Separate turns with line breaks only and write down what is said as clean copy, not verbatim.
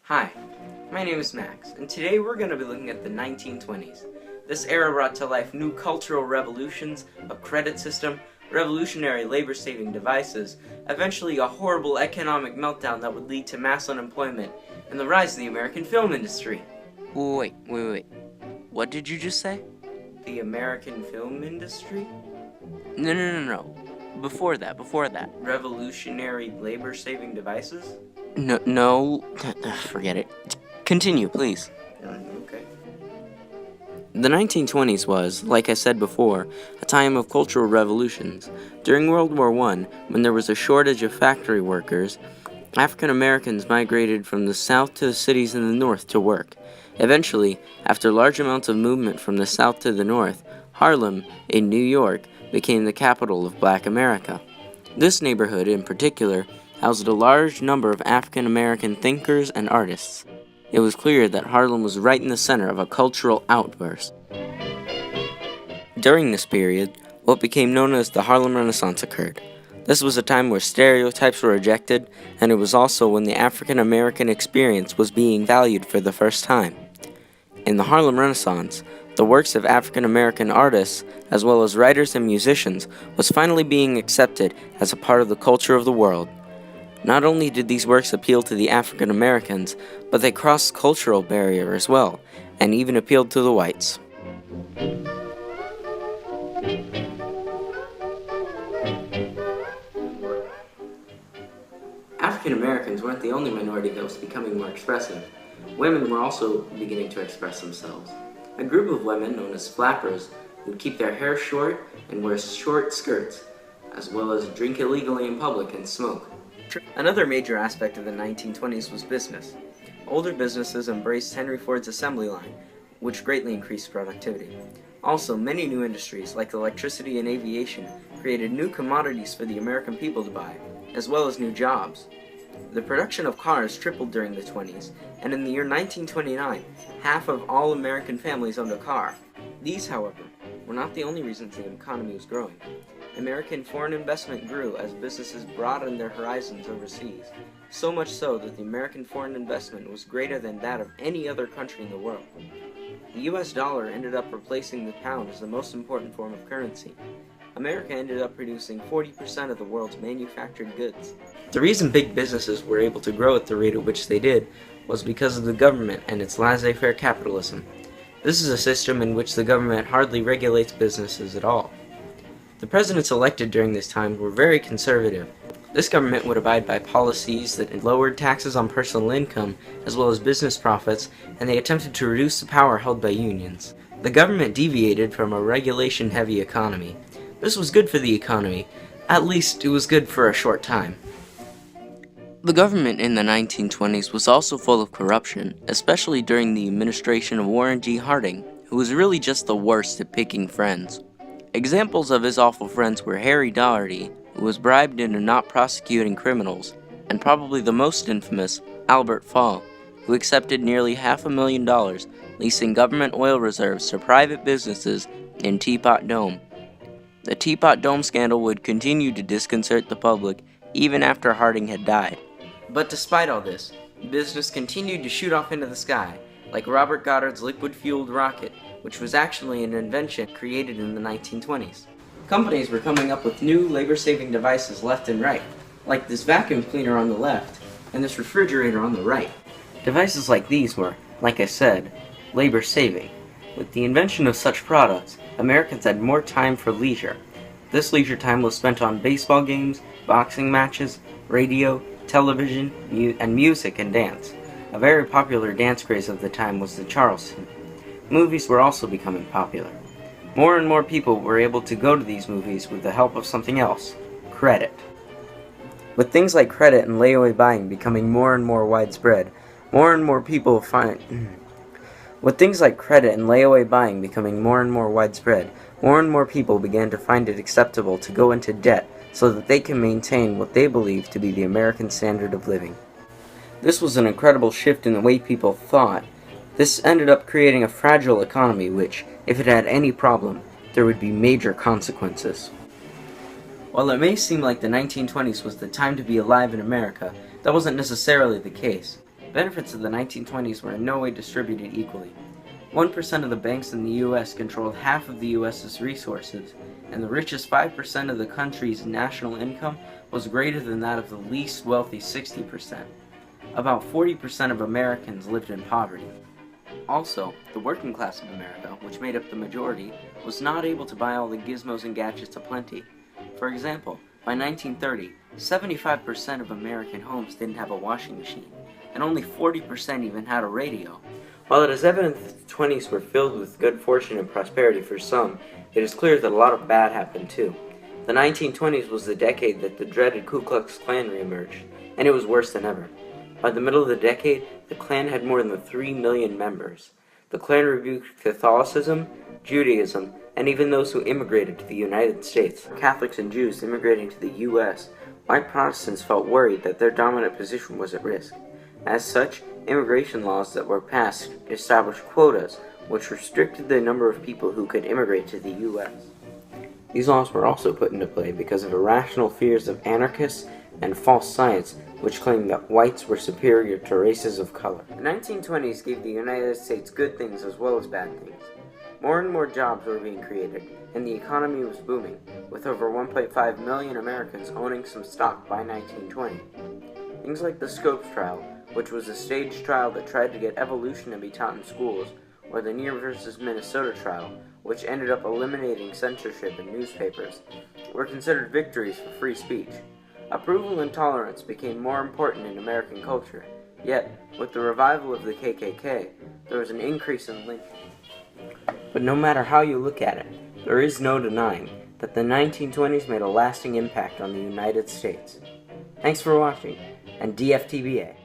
Hi, my name is Max, and today we're going to be looking at the 1920s. This era brought to life new cultural revolutions, a credit system, revolutionary labor-saving devices, eventually a horrible economic meltdown that would lead to mass unemployment, and the rise of the American film industry.
Wait. What did you just say?
The American film industry?
No. Before that.
Revolutionary labor-saving devices?
No. Forget it. Continue, please.
Okay.
The 1920s was, like I said before, a time of cultural revolutions. During World War I, when there was a shortage of factory workers, African Americans migrated from the south to the cities in the north to work. Eventually, after large amounts of movement from the south to the north, Harlem, in New York, became the capital of Black America. This neighborhood, in particular, housed a large number of African American thinkers and artists. It was clear that Harlem was right in the center of a cultural outburst. During this period, what became known as the Harlem Renaissance occurred. This was a time where stereotypes were rejected, and it was also when the African American experience was being valued for the first time. In the Harlem Renaissance, the works of African American artists, as well as writers and musicians, was finally being accepted as a part of the culture of the world. Not only did these works appeal to the African Americans, but they crossed cultural barrier as well, and even appealed to the whites.
African Americans weren't the only minority that was becoming more expressive. Women were also beginning to express themselves. A group of women, known as flappers, would keep their hair short and wear short skirts, as well as drink illegally in public and smoke. Another major aspect of the 1920s was business. Older businesses embraced Henry Ford's assembly line, which greatly increased productivity. Also, many new industries, like electricity and aviation, created new commodities for the American people to buy, as well as new jobs. The production of cars tripled during the 20s, and in the year 1929, half of all American families owned a car. These, however, were not the only reasons the economy was growing. American foreign investment grew as businesses broadened their horizons overseas, so much so that the American foreign investment was greater than that of any other country in the world. The US dollar ended up replacing the pound as the most important form of currency. America ended up producing 40% of the world's manufactured goods. The reason big businesses were able to grow at the rate at which they did was because of the government and its laissez-faire capitalism. This is a system in which the government hardly regulates businesses at all. The presidents elected during this time were very conservative. This government would abide by policies that lowered taxes on personal income as well as business profits, and they attempted to reduce the power held by unions. The government deviated from a regulation-heavy economy. This was good for the economy. At least it was good for a short time.
The government in the 1920s was also full of corruption, especially during the administration of Warren G. Harding, who was really just the worst at picking friends. Examples of his awful friends were Harry Daugherty, who was bribed into not prosecuting criminals, and probably the most infamous, Albert Fall, who accepted nearly $500,000 leasing government oil reserves to private businesses in Teapot Dome. The Teapot Dome scandal would continue to disconcert the public even after Harding had died.
But despite all this, business continued to shoot off into the sky, like Robert Goddard's liquid-fueled rocket, which was actually an invention created in the 1920s. Companies were coming up with new labor-saving devices left and right, like this vacuum cleaner on the left and this refrigerator on the right. Devices like these were, like I said, labor-saving. With the invention of such products, Americans had more time for leisure. This leisure time was spent on baseball games, boxing matches, radio, television, and music and dance. A very popular dance craze of the time was the Charleston. Movies were also becoming popular. More and more people were able to go to these movies with the help of something else, credit. With things like credit and layaway buying becoming more and more widespread, more and more people began to find it acceptable to go into debt so that they can maintain what they believe to be the American standard of living. This was an incredible shift in the way people thought. This ended up creating a fragile economy which, if it had any problem, there would be major consequences. While it may seem like the 1920s was the time to be alive in America, that wasn't necessarily the case.
Benefits of the 1920s were in no way distributed equally. 1% of the banks in the U.S. controlled half of the U.S.'s resources, and the richest 5% of the country's national income was greater than that of the least wealthy 60%. About 40% of Americans lived in poverty. Also, the working class of America, which made up the majority, was not able to buy all the gizmos and gadgets aplenty. For example, by 1930, 75% of American homes didn't have a washing machine, and only 40% even had a radio. While it is evident that the 20s were filled with good fortune and prosperity for some, it is clear that a lot of bad happened too. The 1920s was the decade that the dreaded Ku Klux Klan reemerged, and it was worse than ever. By the middle of the decade, the Klan had more than 3 million members. The Klan rebuked Catholicism, Judaism, and even those who immigrated to the United States. Catholics and Jews immigrating to the U.S., white Protestants felt worried that their dominant position was at risk. As such, immigration laws that were passed established quotas, which restricted the number of people who could immigrate to the U.S. These laws were also put into play because of irrational fears of anarchists and false science, which claimed that whites were superior to races of color. The 1920s gave the United States good things as well as bad things. More and more jobs were being created, and the economy was booming, with over 1.5 million Americans owning some stock by 1920. Things like the Scopes trial, which was a staged trial that tried to get evolution to be taught in schools, or the Near versus Minnesota trial, which ended up eliminating censorship in newspapers, were considered victories for free speech. Approval and tolerance became more important in American culture, yet, with the revival of the KKK, there was an increase in lynching. But no matter how you look at it, there is no denying that the 1920s made a lasting impact on the United States. Thanks for watching, and DFTBA.